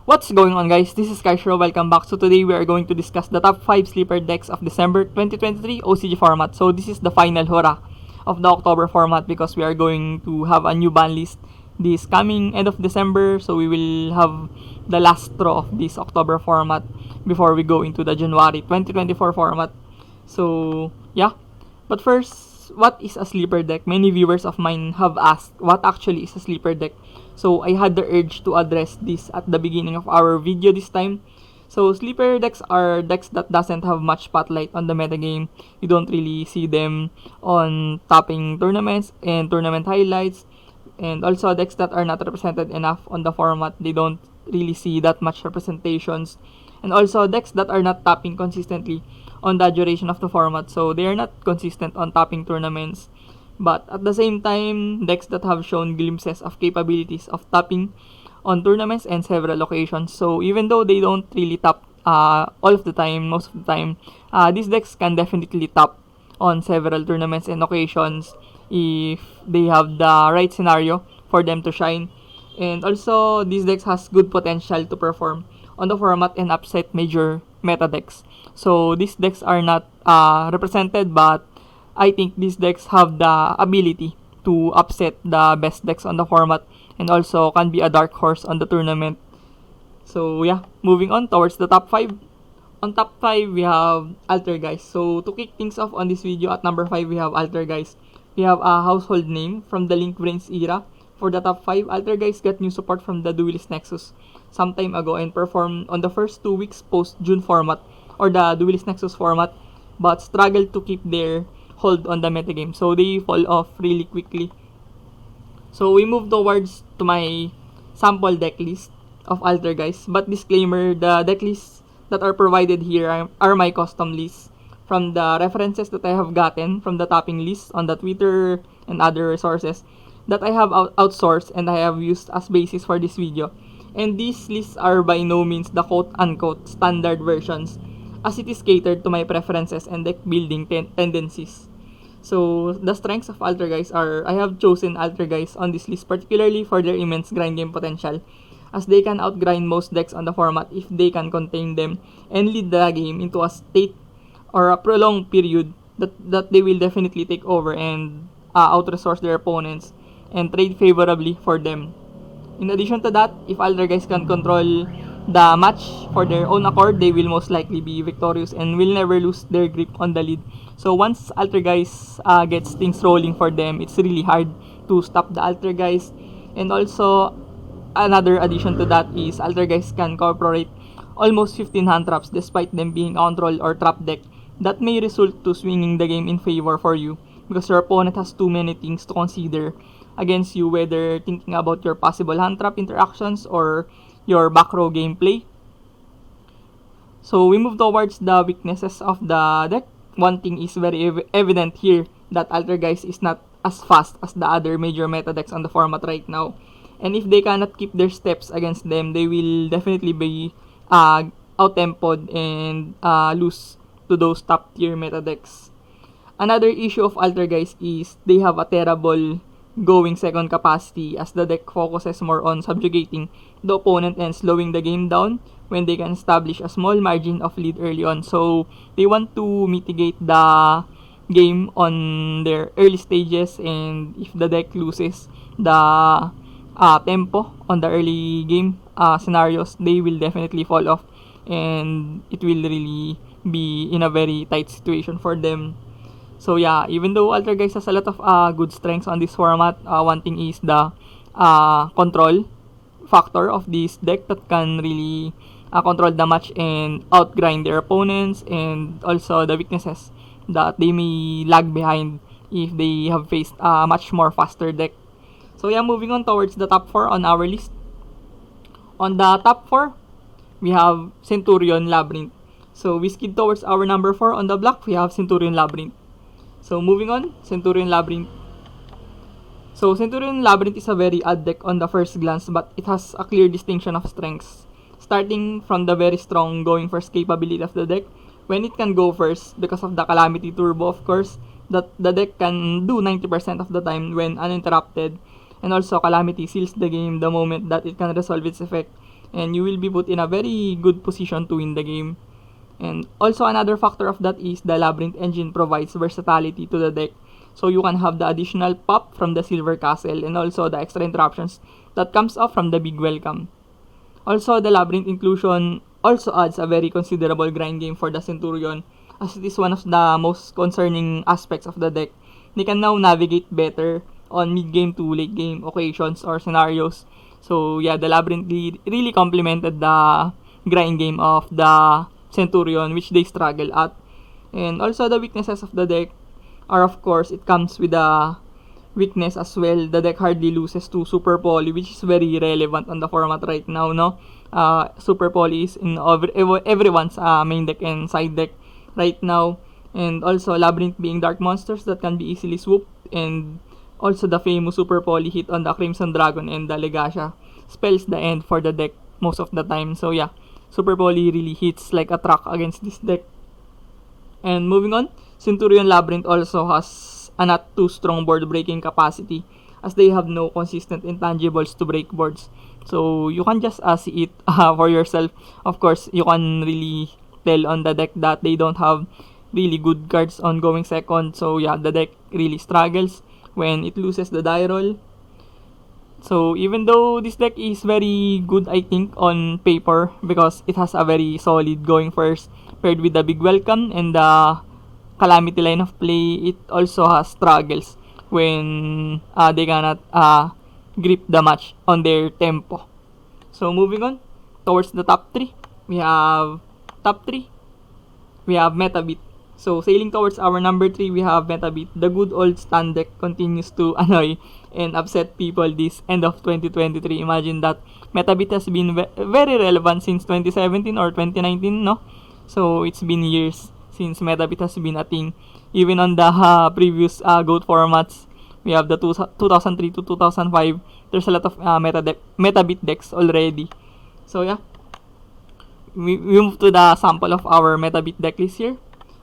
What's going on, guys? This is Kaishro. Welcome back. So today we are going to discuss the top 5 sleeper decks of December 2023 OCG format. So this is the final hurrah of the October format because we are going to have a new ban list this coming end of December. So we will have the last straw of this October format before we go into the January 2024 format. So yeah, but first, what is a sleeper deck? Many viewers of mine have asked what actually is a sleeper deck. So I had the urge to address this at the beginning of our video this time. So sleeper decks are decks that doesn't have much spotlight on the metagame. You don't really see them on topping tournaments and tournament highlights. And also decks that are not represented enough on the format. They don't really see that much representations. And also decks that are not topping consistently on the duration of the format. So they are not consistent on topping tournaments. But at the same time, decks that have shown glimpses of capabilities of topping on tournaments and several occasions. So even though they don't really top all of the time, most of the time, these decks can definitely top on several tournaments and occasions if they have the right scenario for them to shine. And also, these decks has good potential to perform on the format and upset major meta decks. So these decks are not represented, but I think these decks have the ability to upset the best decks on the format and also can be a dark horse on the tournament. So yeah, moving on towards the top 5. On top 5, we have Altergeist. So to kick things off on this video, at number 5, we have Altergeist. We have a household name from the Link Brains era. For the top 5, Altergeist got new support from the Duelist Nexus some time ago and performed on the first 2 weeks post-June format or the Duelist Nexus format, but struggled to keep their hold on the metagame. So they fall off really quickly. So we move towards to my sample deck list of Altergeist. But disclaimer, the deck lists that are provided here are my custom lists from the references that I have gotten from the topping list on the Twitter and other resources that I have outsourced and I have used as basis for this video. And these lists are by no means the quote-unquote standard versions, as it is catered to my preferences and deck building tendencies. So, the strengths of Altergeist are, I have chosen Altergeist on this list particularly for their immense grind game potential, as they can outgrind most decks on the format if they can contain them and lead the game into a state or a prolonged period that they will definitely take over and out-resource their opponents and trade favorably for them. In addition to that, if Altergeist can control the match for their own accord, they will most likely be victorious and will never lose their grip on the lead. So once Altergeist gets things rolling for them, it's really hard to stop the Altergeist. And also, another addition to that is Altergeist can incorporate almost 15 hand traps despite them being a control or trap deck. That may result to swinging the game in favor for you because your opponent has too many things to consider against you, whether thinking about your possible hand trap interactions or your back row gameplay. So we move towards the weaknesses of the deck. One thing is very evident here, that Altergeist is not as fast as the other major meta decks on the format right now. And if they cannot keep their steps against them, they will definitely be out-tempoed and lose to those top tier meta decks. Another issue of Altergeist is they have a terrible going second capacity, as the deck focuses more on subjugating the opponent and slowing the game down when they can establish a small margin of lead early on. So they want to mitigate the game on their early stages, and if the deck loses the tempo on the early game scenarios, they will definitely fall off and it will really be in a very tight situation for them. So yeah, even though Altergeist has a lot of good strengths on this format, one thing is the control factor of this deck that can really control the match and outgrind their opponents, and also the weaknesses that they may lag behind if they have faced a much more faster deck. So yeah, moving on towards the top 4 on our list. On the top 4, we have Centurion Labyrinth. So we skid towards our number 4 on the block, we have Centurion Labyrinth. So moving on, Centurion Labyrinth. So Centurion Labyrinth is a very odd deck on the first glance, but it has a clear distinction of strengths. Starting from the very strong going first capability of the deck, when it can go first because of the Calamity Turbo, of course, that the deck can do 90% of the time when uninterrupted, and also Calamity seals the game the moment that it can resolve its effect. and you will be put in a very good position to win the game. And also another factor of that is the Labyrinth engine provides versatility to the deck. So you can have the additional pop from the Silver Castle and also the extra interruptions that comes off from the Big Welcome. Also, the Labyrinth inclusion also adds a very considerable grind game for the Centurion, as it is one of the most concerning aspects of the deck. They can now navigate better on mid-game to late-game occasions or scenarios. So yeah, the Labyrinth really complemented the grind game of the Centurion, which they struggle at. And also the weaknesses of the deck are, of course, it comes with a weakness as well. The deck hardly loses to Super Poly, which is very relevant on the format right now, no? Super Poly is in everyone's main deck and side deck right now. And also Labyrinth being dark monsters that can be easily swooped, and also the famous Super Poly hit on the Crimson Dragon and the Legacia spells the end for the deck most of the time. So yeah, Super Poly really hits like a truck against this deck. And moving on, Centurion Labyrinth also has a not too strong board breaking capacity, as they have no consistent intangibles to break boards. So you can just see it for yourself. Of course, you can really tell on the deck that they don't have really good cards on going second. So yeah, the deck really struggles when it loses the die roll. So even though this deck is very good, I think, on paper, because it has a very solid going first paired with the Big Welcome and the Calamity line of play, it also has struggles when they cannot grip the match on their tempo. So moving on towards the top 3, we have Metabit. So sailing towards our number 3, we have Metabit. The good old stand deck continues to annoy and upset people this end of 2023. Imagine that Metabit has been very relevant since 2017 or 2019, no? So it's been years since Metabit has been a thing. Even on the previous GOAT formats, we have the 2003 to 2005. There's a lot of Metabit decks already. So yeah, we move to the sample of our Metabit deck list here.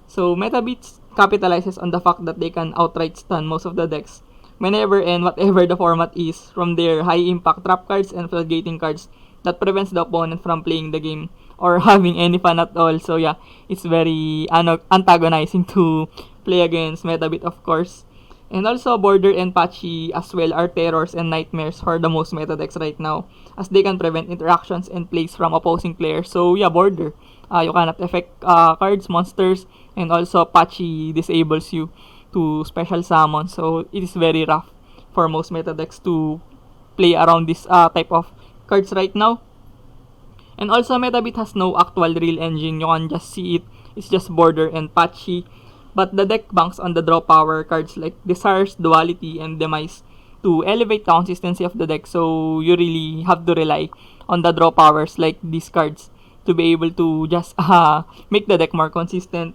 So Metabit capitalizes on the fact that they can outright stun most of the decks whenever and whatever the format is, from their high impact trap cards and floodgating cards that prevents the opponent from playing the game or having any fun at all. So yeah, it's very antagonizing to play against Metabit, of course. And also Border and Patchy as well are terrors and nightmares for the most meta decks right now, as they can prevent interactions and plays from opposing players. So yeah, Border, you cannot affect cards, monsters, and also Patchy disables you to special summon. So it is very rough for most meta decks to play around this type of cards right now. And also Metabit has no actual real engine. You can just see it. It's just Border and Patchy. But the deck banks on the draw power cards like Desires, Duality, and Demise to elevate the consistency of the deck. So you really have to rely on the draw powers like these cards to be able to just make the deck more consistent.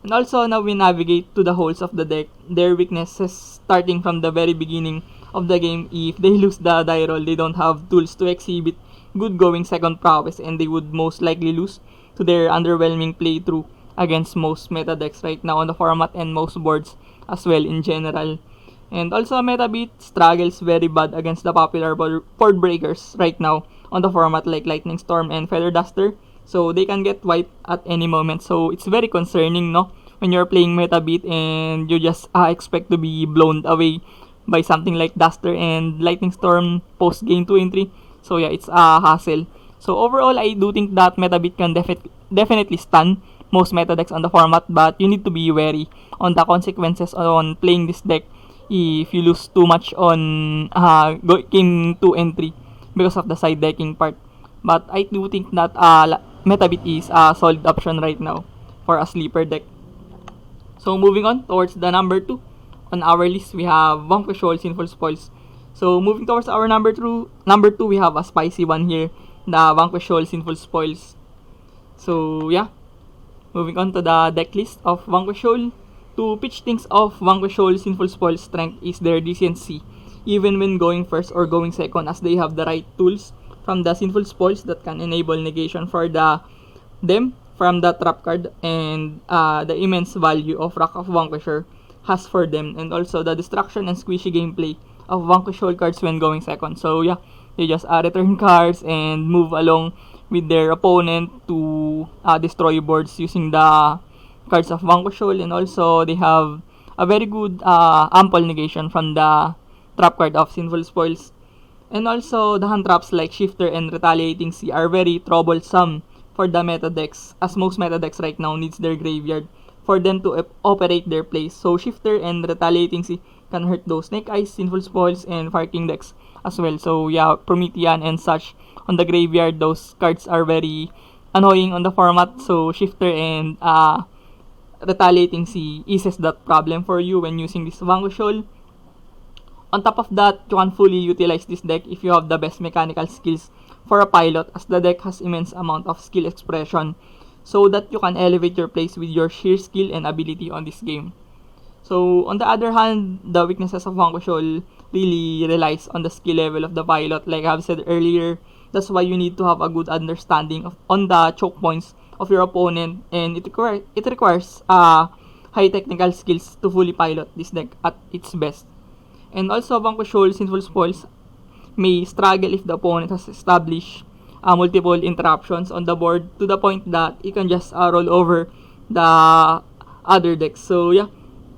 And also now we navigate to the holes of the deck. Their weaknesses starting from the very beginning of the game. If they lose the die roll, they don't have tools to exhibit good going second prowess, and they would most likely lose to their underwhelming playthrough against most meta decks right now on the format and most boards as well in general. And also Metabit struggles very bad against the popular board breakers right now on the format like Lightning Storm and Feather Duster. So they can get wiped at any moment. So it's very concerning, no? When you're playing Metabit and you just expect to be blown away by something like Duster and Lightning Storm post game 2 and 3. So yeah, it's a hassle. So overall, I do think that Metabit can definitely stun most meta decks on the format, but you need to be wary on the consequences on playing this deck if you lose too much on game 2 and 3 because of the side decking part. But I do think that Metabit is a solid option right now for a sleeper deck. So moving on towards the number 2 on our list, we have Vanquish Shoal Sinful Spoils. So moving towards our number 2, we have a spicy one here, the Vanquish Shoal Sinful Spoils. So yeah, moving on to the deck list of Vanquish Shoal. To pitch things off, Vanquish Shoal Sinful Spoils' strength is their decency, even when going first or going second, as they have the right tools from the Sinful Spoils that can enable negation for them from the trap card, and the immense value of Wrath of Vanquisher has for them, and also the destruction and squishy gameplay of Vanquish Shoal cards when going second. So yeah, They just return cards and move along with their opponent to destroy boards using the cards of Vanquishol, and also they have a very good ample negation from the trap card of Sinful Spoils. And also, the hand traps like Shifter and Retaliating Sea are very troublesome for the meta decks, as most meta decks right now needs their graveyard for them to operate their plays. So, Shifter and Retaliating Sea can hurt those Snake Eyes, Sinful Spoils, and Fire King decks as well. So, yeah, Promethean and such on the graveyard, those cards are very annoying on the format. So, Shifter and Retaliating Sea eases that problem for you when using this Vanquishol. On top of that, you can fully utilize this deck if you have the best mechanical skills for a pilot, as the deck has immense amount of skill expression so that you can elevate your plays with your sheer skill and ability on this game. So on the other hand, the weaknesses of Vanquishol really relies on the skill level of the pilot. Like I've said earlier, that's why you need to have a good understanding on the choke points of your opponent, and it requires high technical skills to fully pilot this deck at its best. And also, Vanquishol Sinful Spoils may struggle if the opponent has established multiple interruptions on the board to the point that it can just roll over the other decks. So yeah,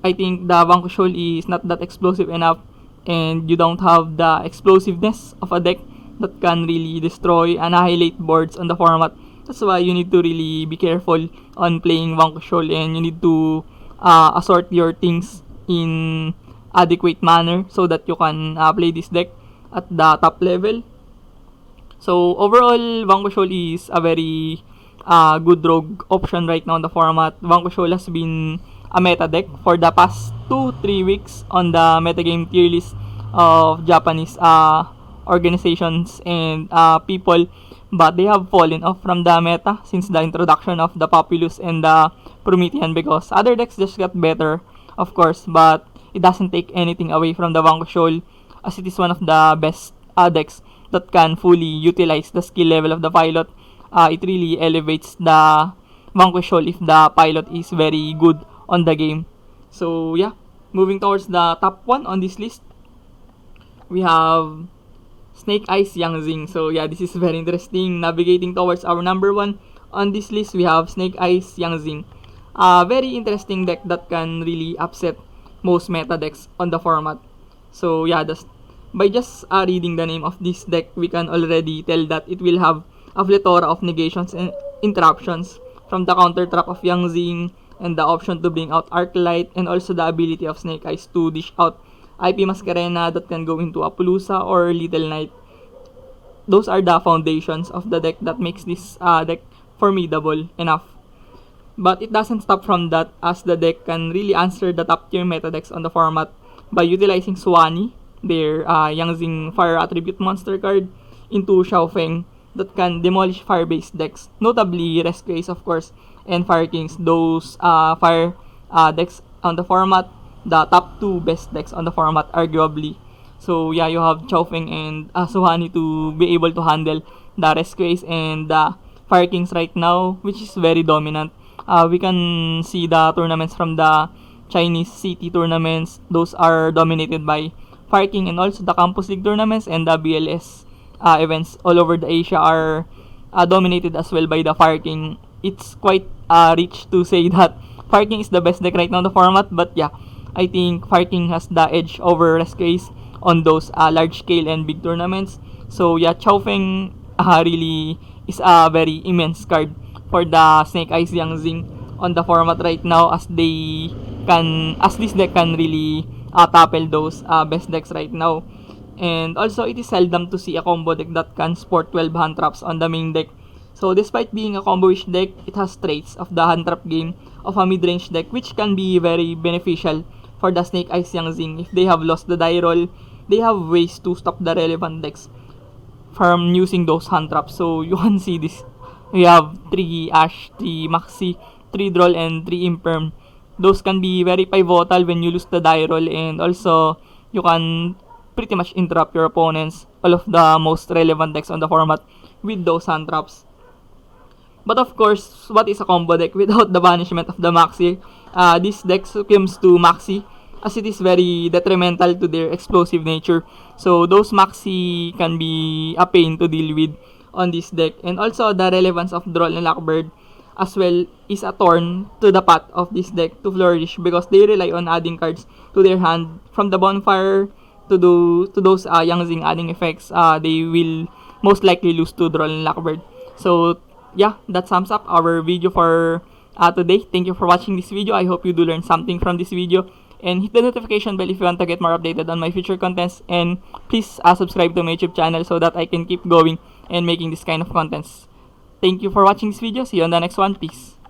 I think the Vanquishol is not that explosive enough, and you don't have the explosiveness of a deck that can really destroy, annihilate boards on the format. That's why you need to really be careful on playing Vanquishol, and you need to assort your things in adequate manner so that you can play this deck at the top level. So overall, Vanquishol is a very good rogue option right now in the format. Vanquishol has been a meta deck for the past 2-3 weeks on the metagame tier list of Japanese organizations and people, but they have fallen off from the meta since the introduction of the Populous and the Promethean, because other decks just got better, of course, but it doesn't take anything away from the Vanquishol, as it is one of the best decks that can fully utilize the skill level of the pilot. It really elevates the Vanquishol if the pilot is very good on the game. So yeah, moving towards the top 1 on this list, we have Snake Eyes Yang Zing. So yeah, this is very interesting. Navigating towards our number 1 on this list, we have Snake Eyes Yang Zing. A very interesting deck that can really upset most meta decks on the format. So yeah, by just reading the name of this deck, we can already tell that it will have a plethora of negations and interruptions, from the counter trap of Yang Zing and the option to bring out Arclight, and also the ability of Snake Eyes to dish out IP Masquerena that can go into Apollousa or Little Knight. Those are the foundations of the deck that makes this deck formidable enough. But it doesn't stop from that, as the deck can really answer the top tier meta decks on the format by utilizing Suwani, their Yang Zing fire attribute monster card, into Xiaofeng that can demolish fire-based decks, notably Rescue Ace, of course, and Fire Kings. Those fire decks on the format, the top 2 best decks on the format, arguably. So yeah, you have Xiaofeng and Suwani to be able to handle the Rescue Ace and the Fire Kings right now, which is very dominant. We can see the tournaments from the Chinese city tournaments. Those are dominated by Fire King, and also the Campus League tournaments and the BLS events all over the Asia are dominated as well by the Fire King. It's quite rich to say that Fire King is the best deck right now in the format, but yeah, I think Fire King has the edge over Rescue Ace on those large scale and big tournaments. So yeah, Xiaofeng really is a very immense card for the Snake Eyes Yang Zing on the format right now, as this deck can really tackle those best decks right now. And also, it is seldom to see a combo deck that can sport 12 hand traps on the main deck. So despite being a combo-ish deck, it has traits of the hand trap game of a mid-range deck, which can be very beneficial for the Snake Eyes Yang Zing. If they have lost the die roll, they have ways to stop the relevant decks from using those hand traps. So you can see this. We have 3 Ash, 3 Maxi, 3 Droll, and 3 Imperm. Those can be very pivotal when you lose the die roll, and also you can pretty much interrupt your opponents, all of the most relevant decks on the format, with those hand traps. But of course, what is a combo deck without the banishment of the Maxi? This deck succumbs to Maxi as it is very detrimental to their explosive nature. So those Maxi can be a pain to deal with on this deck. And also the relevance of Droll and Lockbird as well is a thorn to the path of this deck to flourish, because they rely on adding cards to their hand from the bonfire to those Yang Zing adding effects. They will most likely lose to Droll and Lockbird. So yeah, that sums up our video for today. Thank you for watching this video. I hope you do learn something from this video. And hit the notification bell if you want to get more updated on my future contents. And please subscribe to my YouTube channel so that I can keep going and making this kind of contents. Thank you for watching this video. See you on the next one. Peace.